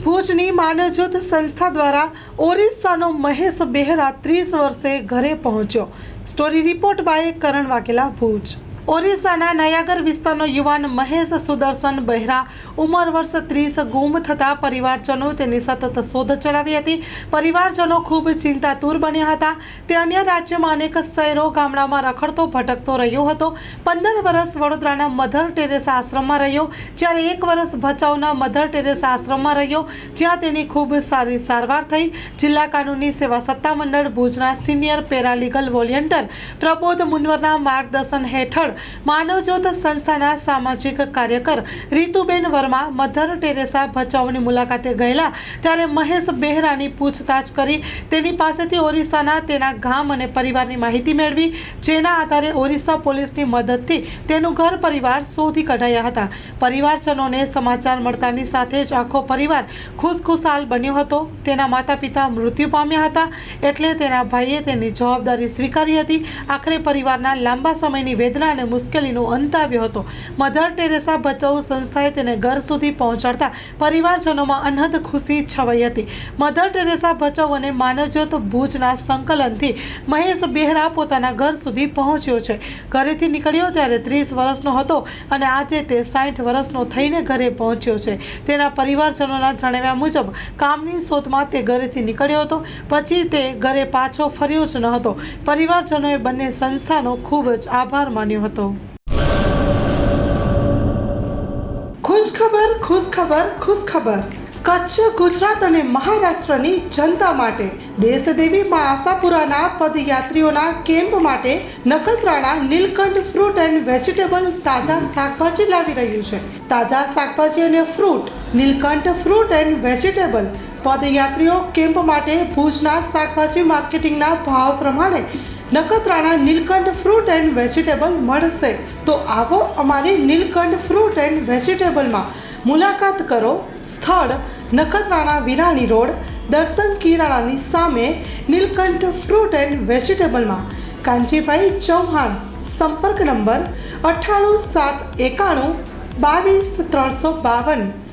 ભુજની માનવજ્યોત સંસ્થા દ્વારા ઓરિસ્સાનો મહેશ બેહરા 30 વર્ષે ઘરે પહોંચ્યો। સ્ટોરી રિપોર્ટ બાય કરણ વાઘેલા, ભુજ। ઓરિસ્સાના નયાગર વિસ્તારનો યુવાન મહેશ સુદર્શન બહેરા ઉંમર વર્ષ 30 ગુમ થતા પરિવારજનો તેની સતત શોધ ચલાવી હતી। પરિવારજનો ખૂબ ચિંતાતુર બન્યા હતા। તે અન્ય રાજ્યમાં અનેક શહેરો ગામડામાં રખડતો ભટકતો રહ્યો હતો। 15 વર્ષ વડોદરાના મધર ટેરેસા આશ્રમમાં રહ્યો, જ્યારે 1 વર્ષ ભચાઉના મધર ટેરેસા આશ્રમમાં રહ્યો, જ્યાં તેની ખૂબ સારી સારવાર થઈ। જિલ્લા કાનૂની સેવા સત્તામંડળ ભુજના સિનિયર પેરાલીગલ વોલિયન્ટર પ્રબોધ મુનવરના માર્ગદર્શન હેઠળ માનવજ્યોત સંસ્થાના સામાજિક કાર્યકર રીતુબેન વર્મા મધર ટેરેસા ભચાઉની મુલાકાતે ગયેલા, ત્યારે મહેશ બેહરાની પૂછતાછ કરી તેની પાસેથી ઓરિસ્સાના તેના ગામ અને પરિવારની માહિતી મેળવી, જેના આધારે ઓરિસ્સા પોલીસની મદદથી તેનું ઘર પરિવાર શોધી કઢાયા હતા। પરિવારજનોને સમાચાર મળતાની સાથે જ આખો પરિવાર ખુશખુશાલ બન્યો હતો। તેના માતા પિતા મૃત્યુ પામ્યા હતા, એટલે તેના ભાઈએ તેની જવાબદારી સ્વીકારી હતી। આખરે પરિવારના લાંબા સમયની વેદના અને મુશ્કેલીનો અંત આવ્યો હતો। મધર ટેરેસા ભચાઉ સંસ્થાએ તેને ઘર સુધી પહોંચાડતા પરિવારજનોમાં અનહદ ખુશી છવાઈ હતી। મધર ટેરેસા ભચાઉ અને માનવજ્યોત ભુજના સંકલનથી મહેશ બેહરા પોતાના ઘર સુધી પહોંચ્યો છે। ઘરેથી નીકળ્યો ત્યારે 30 વર્ષનો હતો અને આજે તે 60 વર્ષનો થઈને ઘરે પહોંચ્યો છે। તેના પરિવારજનોના જણાવ્યા મુજબ કામની શોધમાં તે ઘરેથી નીકળ્યો હતો, પછી તે ઘરે પાછો ફર્યો જ ન હતો। પરિવારજનોએ બંને સંસ્થાનો ખૂબ જ આભાર માન્યો હતો। ખુશખબર, ખુશખબર, ખુશખબર। કચ્છ, ગુજરાત અને મહારાષ્ટ્રની જનતા માટે દેશદેવી મા આશાપુરાના પદયાત્રીઓના કેમ્પ માટે Nakhatrana Neelkanth fruit and vegetable તાજા શાકભાજી લાવી રહ્યું છે। તાજા શાકભાજી અને fruit Neelkanth fruit and vegetable પદયાત્રીઓ કેમ્પ માટે ભુજના શાકભાજી માર્કેટિંગના ભાવ પ્રમાણે Nakhatrana Neelkanth fruit and vegetable મળશે। તો આવો અમારી નીલકંઠ ફ્રૂટ એન્ડ વેજીટેબલમાં મુલાકાત કરો। સ્થળ નખત્રાણા વિરાણી રોડ, દર્શન કિરાણાની સામે નીલકંઠ ફ્રૂટ એન્ડ વેજીટેબલમાં। કાંચીભાઈ ચૌહાણ, સંપર્ક નંબર 98 791 22 352।